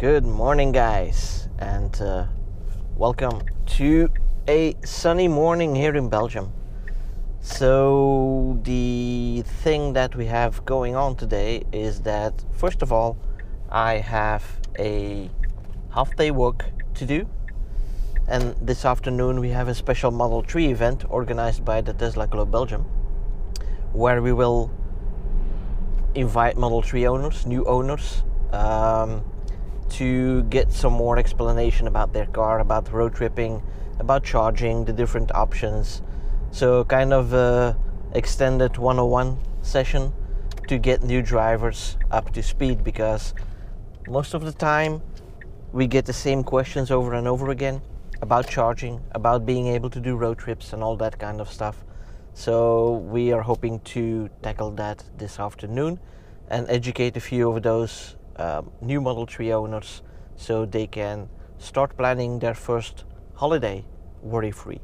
Good morning, guys, and welcome to a sunny morning here in Belgium. So the thing that we have going on today is that, first of all, I have a half-day work to do, and this afternoon we have a special Model 3 event organized by the Tesla Club Belgium, where we will invite Model 3 owners, new owners, to get some more explanation about their car, about road tripping, about charging, the different options. So kind of a extended 101 session to get new drivers up to speed, because most of the time we get the same questions over and over again about charging, about being able to do road trips and all that kind of stuff. So we are hoping to tackle that this afternoon and educate a few of those new Model 3 owners so they can start planning their first holiday worry-free.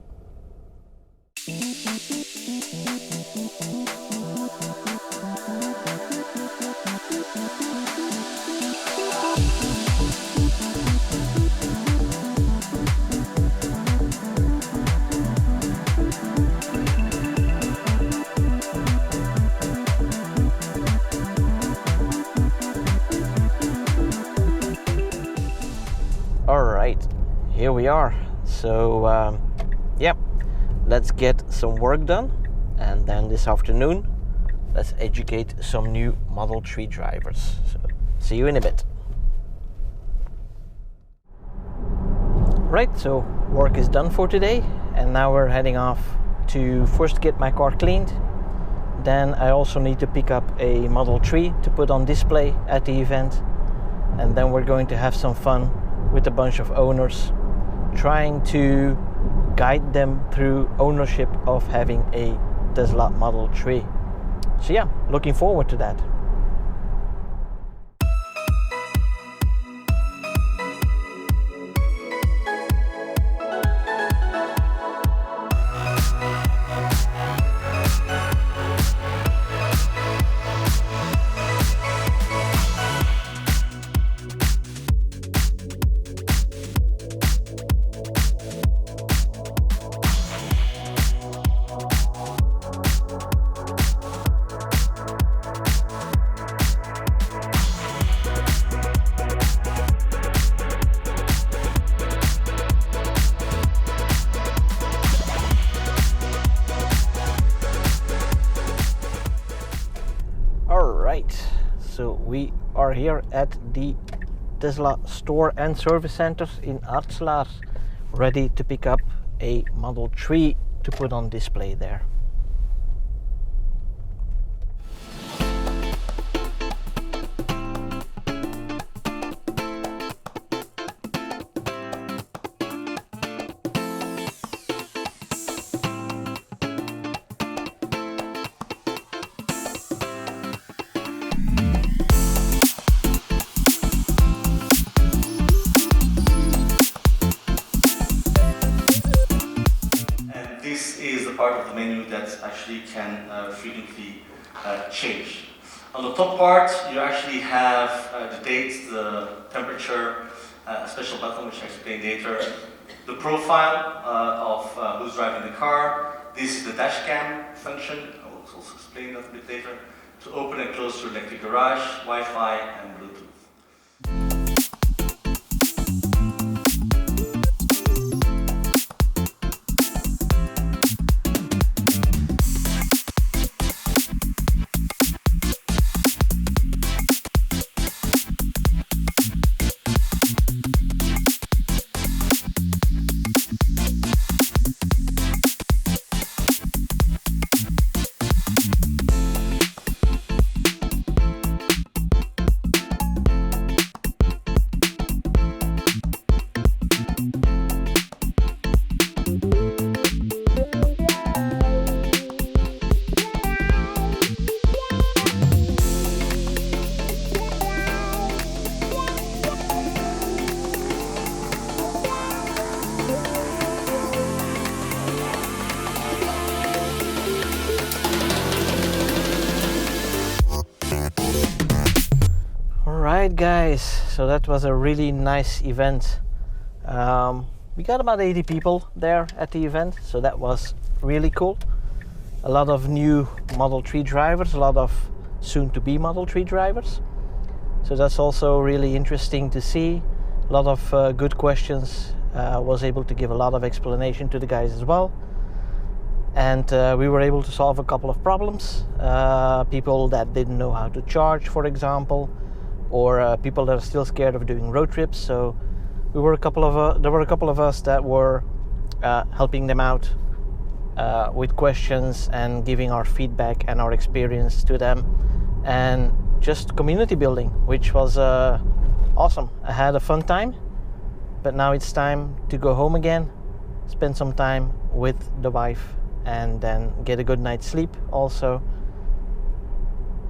Alright, here we are. So let's get some work done, and then this afternoon let's educate some new Model 3 drivers. So see you in a bit. Right, so work is done for today, and now we're heading off to first get my car cleaned. Then I also need to pick up a Model 3 to put on display at the event, and then we're going to have some fun with a bunch of owners, trying to guide them through ownership of having a Tesla Model 3. So yeah, looking forward to that. Alright, so we are here at the Tesla store and service centers in Aartselaar, ready to pick up a Model 3 to put on display there. This is the part of the menu that actually can frequently change. On the top part, you actually have the date, the temperature, a special button which I explain later, the profile of who's driving the car. This is the dash cam function, I will also explain that a bit later, to open and close your electric garage, Wi-Fi and Bluetooth. Alright guys, so that was a really nice event. We got about 80 people there at the event, so that was really cool. A lot of new Model 3 drivers, a lot of soon-to-be Model 3 drivers. So that's also really interesting to see. A lot of good questions. Was able to give a lot of explanation to the guys as well. And we were able to solve a couple of problems. People that didn't know how to charge, for example, or people that are still scared of doing road trips. So there were a couple of us that were helping them out with questions and giving our feedback and our experience to them, and just community building, which was awesome. I had a fun time, but now it's time to go home again, spend some time with the wife, and then get a good night's sleep also.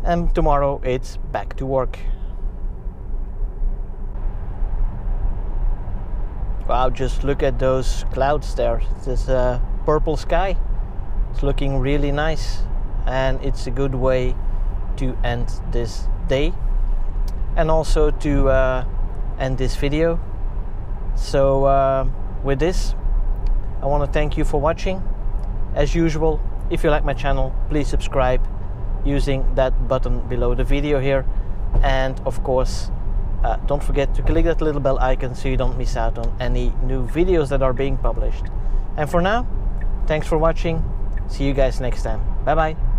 And tomorrow it's back to work. Wow, just look at those clouds there. This purple sky. It's looking really nice, and it's a good way to end this day and also to end this video. So with this, I want to thank you for watching. As usual, if you like my channel, please subscribe using that button below the video here, and of course don't forget to click that little bell icon so you don't miss out on any new videos that are being published. And for now, thanks for watching. See you guys next time. Bye bye.